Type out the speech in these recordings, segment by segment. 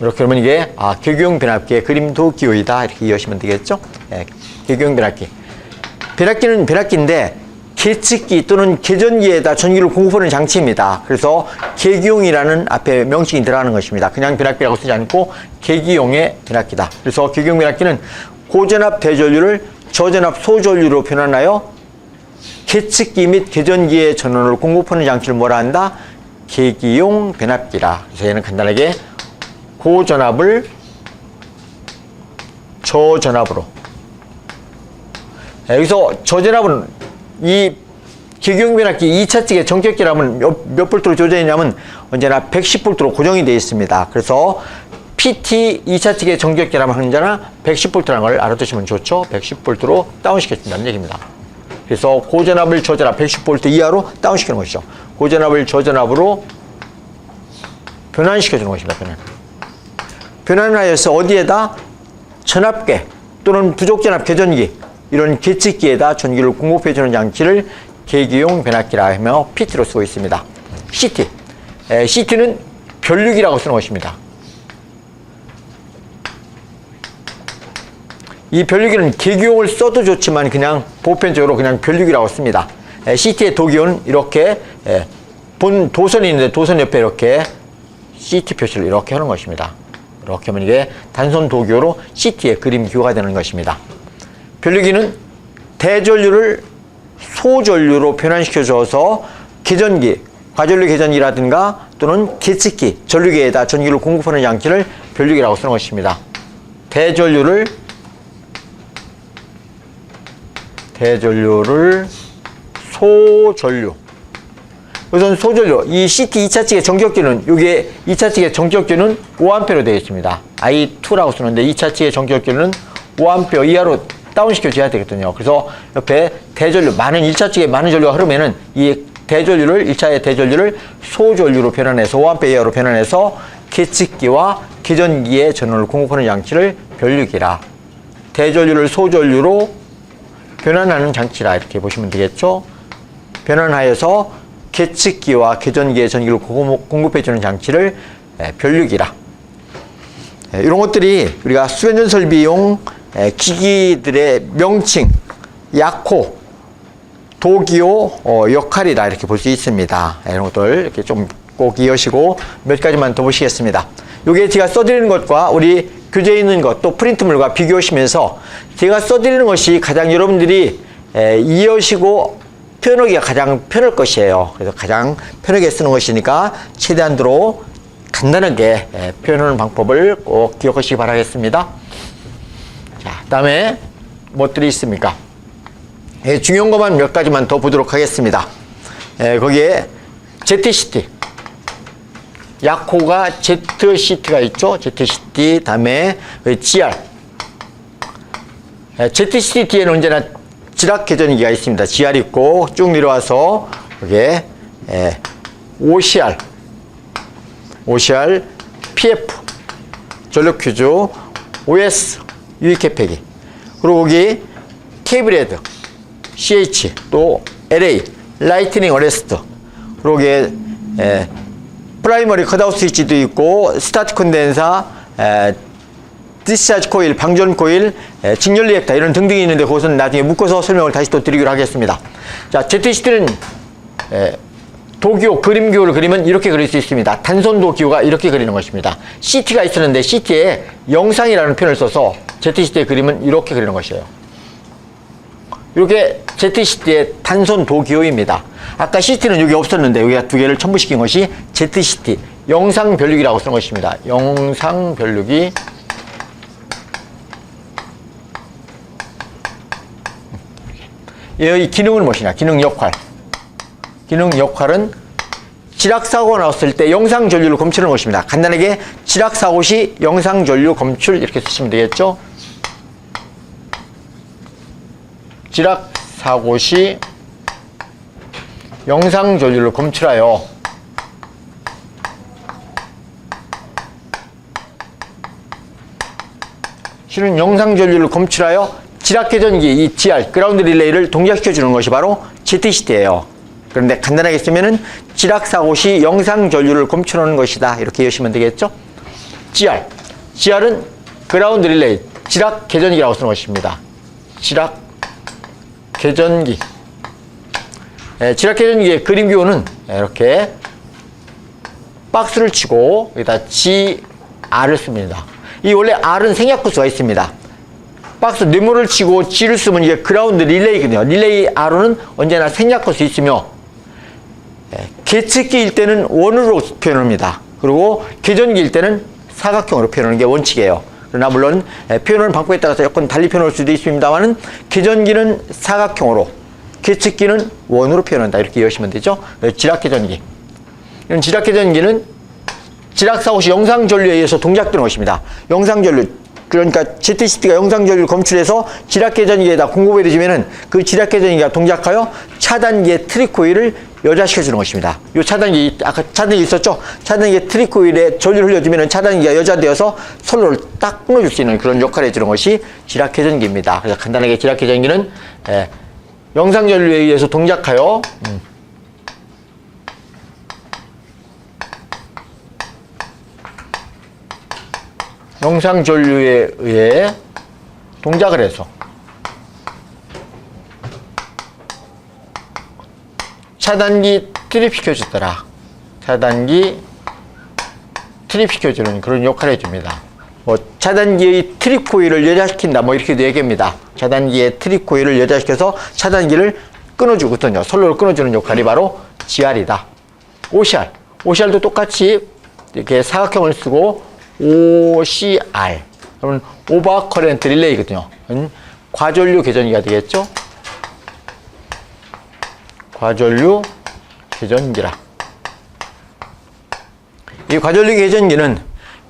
이렇게 하면 이게 계기용 변압기의 그림도 기호이다 이렇게 이해하시면 되겠죠. 계기용 변압기. 변압기는 변압기인데 계측기 또는 계전기에다 전기를 공급하는 장치입니다. 그래서 계기용이라는 앞에 명칭이 들어가는 것입니다. 그냥 변압기라고 쓰지 않고 계기용의 변압기다. 그래서 계기용 변압기는 고전압 대전류를 저전압 소전류로 변환하여 계측기 및 계전기의 전원을 공급하는 장치를 뭐라 한다? 계기용 변압기라. 그래서 얘는 간단하게 고전압을 저전압으로. 여기서 저전압은 이 계기용 변압기 2차 측의 정격기라면 몇 볼트로 조정이냐면 언제나 110볼트로 고정이 되어 있습니다. 그래서 PT 2차 측의 정격기라면 언제나 110볼트라는 걸 알아두시면 좋죠. 110볼트로 다운시켜준다는 얘기입니다. 그래서 고전압을 저전압 110볼트 이하로 다운시키는 것이죠. 고전압을 저전압으로 변환시켜주는 것입니다. 변환을 하여서 어디에다? 전압계 또는 부족전압 계전기 이런 계측기에다 전기를 공급해주는 장치를 계기용 변압기라 하며 PT로 쓰고 있습니다. CT. CT는 변류기라고 쓰는 것입니다. 이 변류기는 계기용을 써도 좋지만 그냥 보편적으로 그냥 변류기라고 씁니다. CT의 도기호는 이렇게 본 도선이 있는데 도선 옆에 이렇게 CT 표시를 이렇게 하는 것입니다. 이렇게 하면 이게 단선 도기호로 CT의 그림 기호가 되는 것입니다. 변류기는 대전류를 소전류로 변환시켜 줘서 계전기, 과전류 계전기라든가 또는 계측기, 전류기에다 전기를 공급하는 장치를 변류기라고 쓰는 것입니다. 대전류를 소전류. 우선 소전류, 이 CT 2차 측의 정격기는, 이게 2차 측의 정격기는 5A로 되어 있습니다. I2라고 쓰는데 2차 측의 정격기는 5A 이하로 다운시켜줘야 되거든요. 그래서 옆에 대전류, 1차 측에 많은 전류가 흐르면은 이 대전류를, 1차의 대전류를 소전류로 변환해서 5A 이하로 변환해서 계측기와 계전기의 전원을 공급하는 장치를 변류기라. 대전류를 소전류로 변환하는 장치라 이렇게 보시면 되겠죠. 변환하여서 계측기와 계전기의 전기를 공급해주는 장치를 변류기라. 이런 것들이 우리가 수변전 설비용 기기들의 명칭, 약호, 도기호, 역할이다 이렇게 볼 수 있습니다. 이런 것들 이렇게 좀 꼭 이어시고 몇 가지만 더 보시겠습니다. 요게 제가 써드리는 것과 우리 교재에 있는 것, 또 프린트물과 비교하시면서 제가 써드리는 것이 가장 여러분들이 이해하시고 표현하기가 가장 편할 것이에요. 그래서 가장 편하게 쓰는 것이니까 최대한으로 간단하게 표현하는 방법을 꼭 기억하시기 바라겠습니다. 자, 다음에 무엇들이 있습니까? 중요한 것만 몇 가지만 더 보도록 하겠습니다. 거기에 ZCT. 약호가 ZCT가 있죠. ZCT, 다음에 GR. ZCT 뒤에는 언제나 지락 계전기가 있습니다. GR 있고 쭉 내려와서 여기에 OCR, PF, 전력 퀴즈, OS, 유익회폐기. 그리고 여기 케이블 헤드, CH, 또 LA, 라이트닝 어레스트. 그리고 여기에 프라이머리 컷아웃 스위치도 있고 스타트 콘덴사, 디스차지 코일, 방전 코일, 직렬 리액터 이런 등등이 있는데 그것은 나중에 묶어서 설명을 다시 또 드리기로 하겠습니다. 자, ZCT는 도기호, 그림기호를 그리면 이렇게 그릴 수 있습니다. 단선도 기호가 이렇게 그리는 것입니다. CT가 있었는데 CT에 영상이라는 표현을 써서 ZCT의 그림은 이렇게 그리는 것이에요. 이렇게 ZCT의 단선 도기호입니다. 아까 CT는 여기 없었는데 여기가 두 개를 첨부시킨 것이 ZCT, 영상 변류기라고 쓰는 것입니다. 영상 변류기. 이 기능은 무엇이냐? 기능 역할. 기능 역할은 지락사고가 나왔을 때 영상 전류를 검출하는 것입니다. 간단하게 지락사고 시 영상 전류 검출 이렇게 쓰시면 되겠죠? 지락사고 시 영상 전류를 검출하여 실은 영상 전류를 검출하여 지락계전기 이 GR 그라운드 릴레이를 동작시켜 주는 것이 바로 ZCT예요. 그런데 간단하게 쓰면은 지락사고 시 영상 전류를 검출하는 것이다 이렇게 이해하시면 되겠죠? GR은 그라운드 릴레이, 지락 계전기라고 쓰는 것입니다. 지락 계전기. 지락 계전기의 그림 기호는 이렇게 박스를 치고 여기다 GR을 씁니다. 이 원래 R은 생략구수가 있습니다. 박스 네모를 치고 G를 쓰면 이게 그라운드 릴레이거든요. 릴레이 R은 언제나 생략구수 있으며 계측기일 때는 원으로 표현합니다. 그리고 계전기일 때는 사각형으로 표현하는 게 원칙이에요. 그러나 물론 표현하는 방법에 따라서 조금 달리 표현할 수도 있습니다만 계전기는 사각형으로, 계측기는 원으로 표현한다. 이렇게 이해하시면 되죠. 지락계전기. 이런 지락계전기는 지락사고 시 영상전류에 의해서 동작되는 것입니다. 영상전류, 그러니까 ZCT가 영상전류를 검출해서 지락계전기에다 공급을 해주면은 그 지락계전기가 동작하여 차단기의 트리코일을 여자시켜주는 것입니다. 이 차단기, 아까 차단기 있었죠? 차단기의 트리코일에 전류를 흘려주면은 차단기가 여자되어서 선로를 딱 끊어줄 수 있는 그런 역할을 해주는 것이 지락계전기입니다. 그래서 간단하게 지락계전기는 영상전류에 의해서 동작하여 영상전류에 의해 동작을 해서 차단기 트립시켜주더라. 차단기 트립시켜주는 그런 역할을 해줍니다. 뭐 차단기의 트립 코일을 여자시킨다, 뭐 이렇게도 얘기합니다. 차단기의 트립 코일을 여자시켜서 차단기를 끊어주거든요. 선로를 끊어주는 역할이 바로 GR이다. OCR도 똑같이 이렇게 사각형을 쓰고 OCR. 그러면 오버 커런트 릴레이거든요. 과전류 계전기가 되겠죠. 과전류 계전기라. 이 과전류 계전기는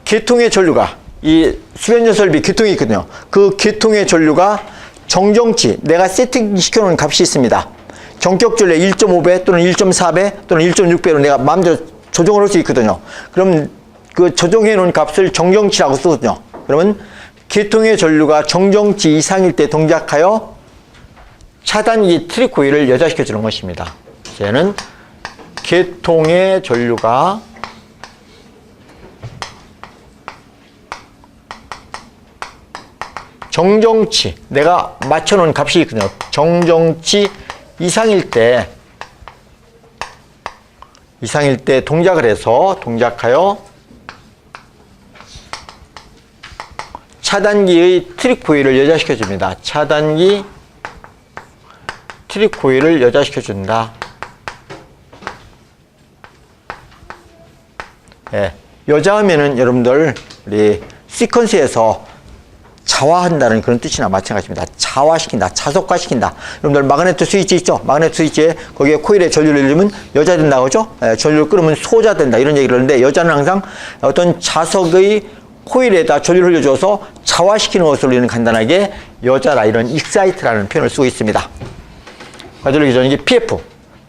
계통의 전류가, 이 수변전 설비 계통이 있거든요. 그 계통의 전류가 정정치, 내가 세팅시켜 놓은 값이 있습니다. 정격 전류의 1.5배 또는 1.4배 또는 1.6배로 내가 마음대로 조정을 할 수 있거든요. 그럼 그 조정해 놓은 값을 정정치라고 쓰거든요. 그러면 계통의 전류가 정정치 이상일 때 동작하여 차단기 트리코일을 여자시켜 주는 것입니다. 얘는 계통의 전류가 정정치, 내가 맞춰놓은 값이 있거든요. 정정치 이상일 때 동작을 해서 동작하여 차단기의 트리코일을 여자시켜 줍니다. 차단기 트리코일을 여자시켜 준다. 예, 여자하면은 여러분들 우리 시퀀스에서 자화한다는 그런 뜻이나 마찬가지입니다. 자화시킨다, 자석화시킨다. 여러분들 마그네트 스위치 있죠? 마그네트 스위치에 거기에 코일에 전류를 넣으면 여자 된다고 하죠? 전류를 끊으면 소자 된다, 이런 얘기를 하는데, 여자는 항상 어떤 자석의 코일에다 전류를 흘려줘서 자화시키는 것으로 우리는 간단하게 여자라, 이런 익사이트라는 표현을 쓰고 있습니다. 과전류 계전기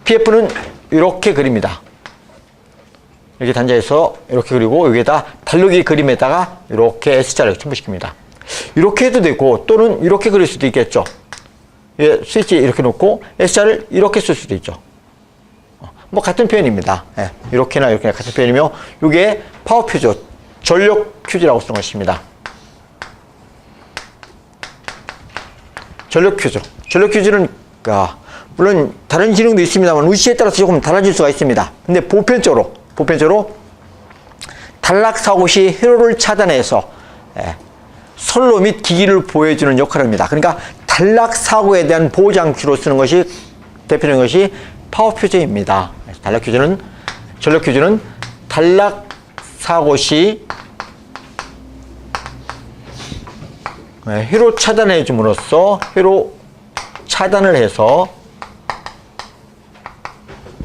PF는 이렇게 그립니다. 이렇게 단자에서 이렇게 그리고 여기에다 달력이 그림에다가 이렇게 S자를 첨부시킵니다. 이렇게 해도 되고 또는 이렇게 그릴 수도 있겠죠. 예, 스위치 이렇게 놓고 S자를 이렇게 쓸 수도 있죠. 뭐 같은 표현입니다. 예, 이렇게나 이렇게나 같은 표현이며, 이게 파워 퓨즈, 전력 퓨즈라고 쓰는 것입니다. 전력 퓨즈는 물론 다른 기능도 있습니다만 위치에 따라서 조금 달라질 수가 있습니다. 근데 보편적으로 단락 사고 시 회로를 차단해서 선로 및 기기를 보호해주는 역할을 합니다. 그러니까 단락 사고에 대한 보호장치로 쓰는 것이 대표적인 것이 파워 퓨즈입니다. 전력 퓨즈는 단락 사고 시 회로 차단해 줌으로써 회로 차단을 해서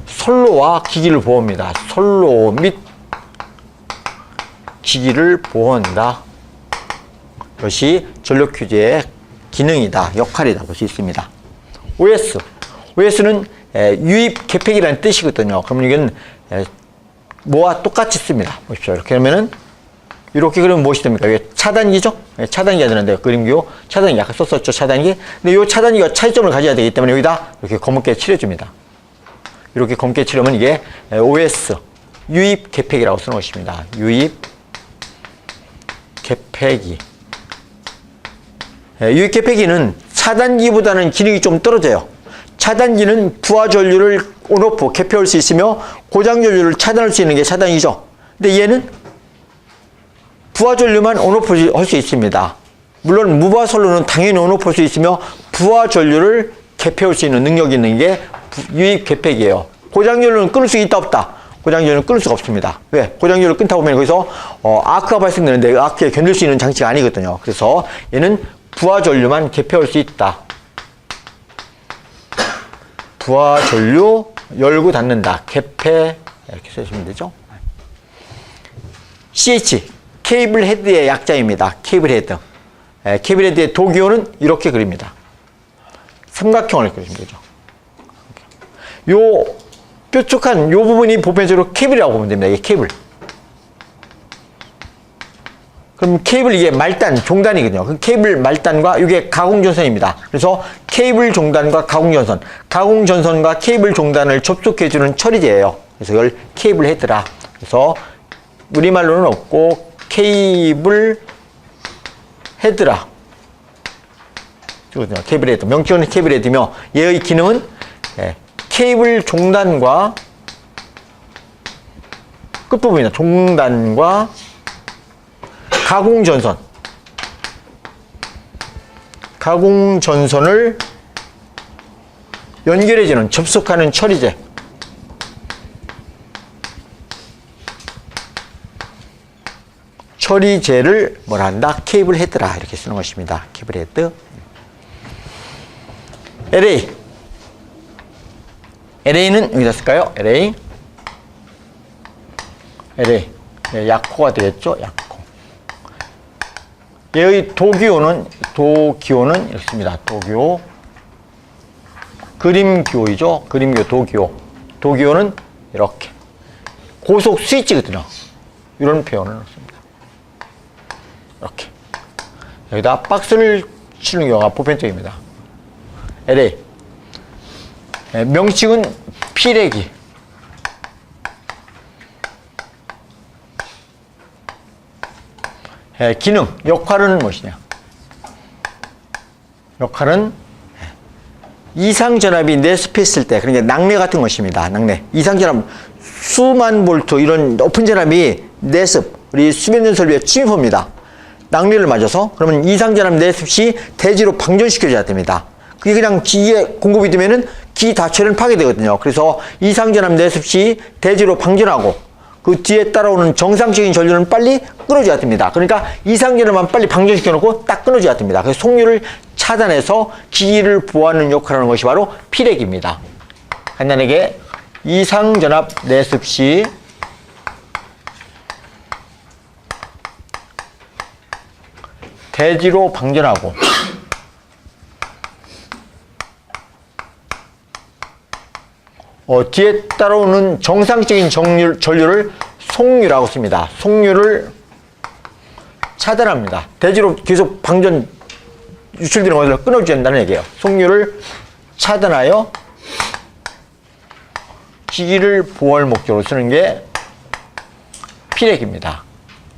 선로와 기기를 보호합니다. 선로 및 기기를 보호한다. 이것이 전력 퓨즈의 기능이다, 역할이다 볼 수 있습니다. OS는 유입 개폐기라는 뜻이거든요. 그러면 이건 뭐와 똑같이 씁니다. 보십시오. 이렇게 하면은 이렇게 그리면 무엇이 됩니까? 이게 차단기죠? 차단기가 되는데, 그림기호 차단기 아까 썼었죠, 차단기. 근데 이 차단기가 차이점을 가져야 되기 때문에 여기다 이렇게 검게 칠해줍니다. 이렇게 검게 칠하면 이게 OS 유입 개폐기라고 쓰는 것입니다. 유입 개폐기. 이 개폐기는 차단기보다는 기능이 좀 떨어져요. 차단기는 부하 전류를 온오프 개폐할 수 있으며 고장 전류를 차단할 수 있는 게 차단이죠. 근데 얘는 부하 전류만 온오프 할 수 있습니다. 물론 무부하 선로는 당연히 온오프 할 수 있으며 부하 전류를 개폐할 수 있는 능력이 있는 게 유입 개폐기예요. 고장 전류는 끊을 수 있다 없다? 고장 전류는 끊을 수가 없습니다. 왜? 고장 전류를 끊다 보면 거기서 아크가 발생되는데 아크에 견딜 수 있는 장치가 아니거든요. 그래서 얘는 부하 전류만 개폐할 수 있다. 부하 전류 열고 닫는다. 개폐 이렇게 쓰시면 되죠. CH 케이블 헤드의 약자입니다. 케이블 헤드. 케이블 헤드의 도기호는 이렇게 그립니다. 삼각형을 그리시면 되죠. 요 뾰족한 요 부분이 보편적으로 케이블이라고 보면 됩니다. 이게 케이블. 그럼 케이블 이게 말단, 종단이거든요. 그 케이블 말단과 이게 가공전선입니다. 그래서 케이블 종단과 가공전선, 가공전선과 케이블 종단을 접촉해주는 처리제예요. 그래서 이걸 케이블 헤드라. 그래서 우리말로는 없고 케이블 헤드라. 케이블 헤드. 명칭은 케이블 헤드며 얘의 기능은 케이블 종단과 끝부분이다. 종단과 가공전선. 가공전선을 연결해주는 접속하는 처리제. 처리제를 뭐라 한다? 케이블 헤드라. 이렇게 쓰는 것입니다. 케이블 헤드. LA. LA는 여기다 쓸까요? LA. LA. 네, 약호가 되겠죠? 약호. 얘의 도기호는 이렇게 씁니다. 도기호. 그림기호이죠? 그림기호, 도기호. 도기호는 이렇게. 고속 스위치거든요. 이런 표현을 넣습니다. 이렇게. 여기다 박스를 치는 경우가 보편적입니다. LA. 명칭은 피레기. 기능, 역할은 무엇이냐? 역할은 이상전압이 내습했을 때, 그러니까 낙뢰 같은 것입니다. 낙뢰. 이상전압, 수만 볼트, 이런 높은 전압이 내습, 우리 수면전 설비에 침입합니다. 낙뢰를 맞아서, 그러면 이상전압 내습 시 대지로 방전시켜줘야 됩니다. 그게 그냥 기에 공급이 되면은 기 자체는 파괴되거든요. 그래서 이상전압 내습 시 대지로 방전하고, 그 뒤에 따라오는 정상적인 전류는 빨리 끊어줘야 됩니다. 그러니까 이상전압만 빨리 방전시켜 놓고 딱 끊어줘야 됩니다. 그래서 속류를 차단해서 기기를 보호하는 역할을 하는 것이 바로 피레기입니다. 간단하게 이상전압 내습 시 대지로 방전하고 뒤에 따라오는 정상적인 전류를 속류라고 씁니다. 속류를 차단합니다. 대지로 계속 방전 유출되는 것을 끊어줘야 된다는 얘기예요. 속류를 차단하여 기기를 보호할 목적으로 쓰는 게 피레기입니다.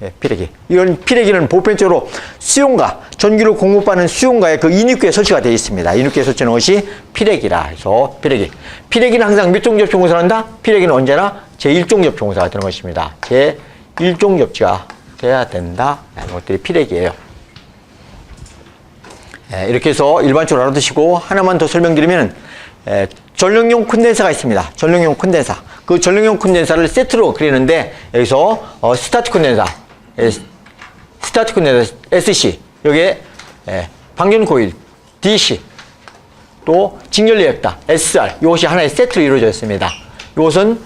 예, 피레기. 이건 피레기는 보편적으로 수용가, 전기를 공급받는 수용가에 그 인입구에 설치가 되어 있습니다. 인입구에 설치하는 것이 피레기라 해서 피레기. 피레기는 항상 몇 종 접촉공사를 한다? 피레기는 언제나 제1종 접촉공사가 되는 것입니다. 제1종 접지가 돼야 된다. 이런 것들이 피레기예요. 예, 이렇게 해서 일반적으로 알아두시고 하나만 더 설명드리면 전력용 콘덴서가 있습니다. 전력용 콘덴서. 그 전력용 콘덴서를 세트로 그리는데 여기서 스타트 콘덴서, 스타트 콘덴서 SC, 여기에 방전 코일 DC, 또 직렬 리액터 SR, 이것이 하나의 세트로 이루어져 있습니다. 이것은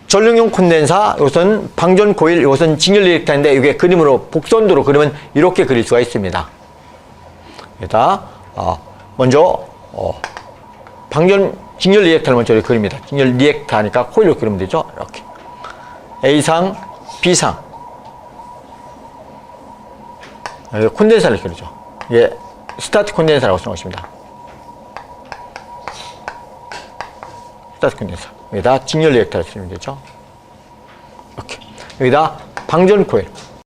전력용 콘덴서, 이것은 방전 코일, 이것은 직렬 리액터인데 이게 그림으로 복선도로 그리면 이렇게 그릴 수가 있습니다. 여기다 먼저 직렬 리액터를 먼저 이렇게 그립니다. 직렬 리액터 하니까 코일로 그리면 되죠. 이렇게 A상, B상, 여기 콘덴서를 그리죠. 이게 스타트 콘덴서라고 쓰는 것입니다. 스타트 콘덴서. 여기다 직렬 리액터를 쓰면 되죠. 이렇게 여기다 방전 코일.